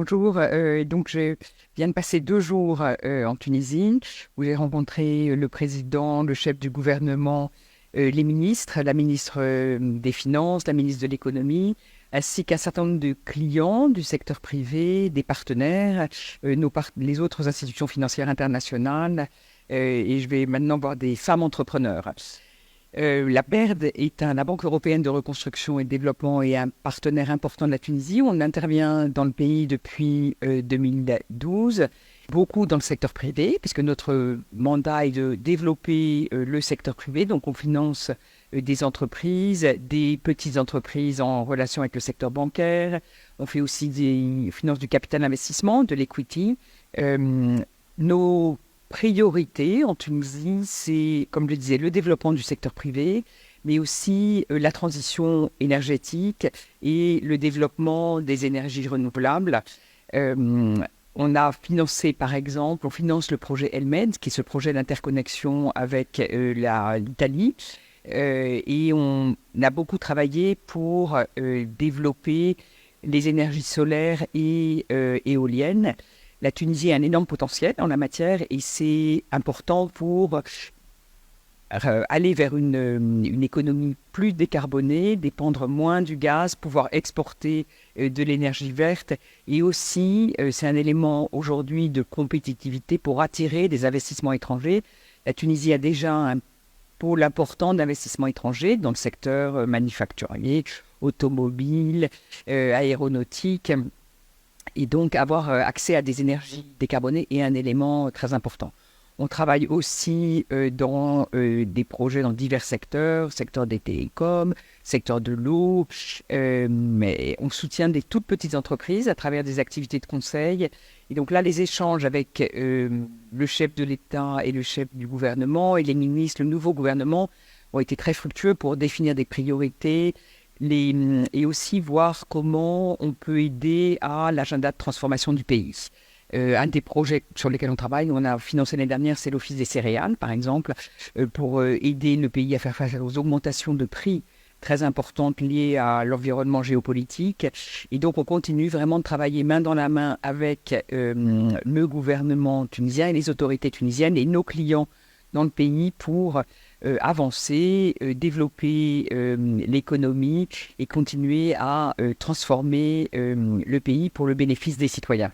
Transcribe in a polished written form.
Bonjour, donc je viens de passer 2 jours en Tunisie où j'ai rencontré le président, le chef du gouvernement, les ministres, la ministre des Finances, la ministre de l'Économie, ainsi qu'un certain nombre de clients du secteur privé, des partenaires, les autres institutions financières internationales, et je vais maintenant voir des femmes entrepreneurs. La BERD la Banque européenne de reconstruction et de développement, est un partenaire important de la Tunisie. On intervient dans le pays depuis 2012, beaucoup dans le secteur privé, puisque notre mandat est de développer le secteur privé. Donc on finance des entreprises, des petites entreprises en relation avec le secteur bancaire. On fait aussi finance du capital investissement, de l'equity. Nos priorité en Tunisie, c'est, comme je le disais, le développement du secteur privé, mais aussi la transition énergétique et le développement des énergies renouvelables. Euh, on a financé, par exemple, on finance le projet ELMED, qui est ce projet d'interconnexion avec l'Italie. Et on a beaucoup travaillé pour développer les énergies solaires et éoliennes. La Tunisie a un énorme potentiel en la matière et c'est important pour aller vers une économie plus décarbonée, dépendre moins du gaz, pouvoir exporter de l'énergie verte. Et aussi, c'est un élément aujourd'hui de compétitivité pour attirer des investissements étrangers. La Tunisie a déjà un pôle important d'investissements étrangers dans le secteur manufacturier, automobile, aéronautique. Et donc, avoir accès à des énergies décarbonées est un élément très important. On travaille aussi dans des projets dans divers secteurs, secteur des télécoms, secteur de l'eau, mais on soutient des toutes petites entreprises à travers des activités de conseil. Et donc là, les échanges avec le chef de l'État et le chef du gouvernement et les ministres, le nouveau gouvernement, ont été très fructueux pour définir des priorités, et aussi voir comment on peut aider à l'agenda de transformation du pays. Un des projets sur lesquels on travaille, on a financé l'année dernière, c'est l'Office des céréales, par exemple, pour aider le pays à faire face aux augmentations de prix très importantes liées à l'environnement géopolitique. Et donc, on continue vraiment de travailler main dans la main avec le gouvernement tunisien et les autorités tunisiennes et nos clients dans le pays pour avancer, développer l'économie et continuer à transformer le pays pour le bénéfice des citoyens.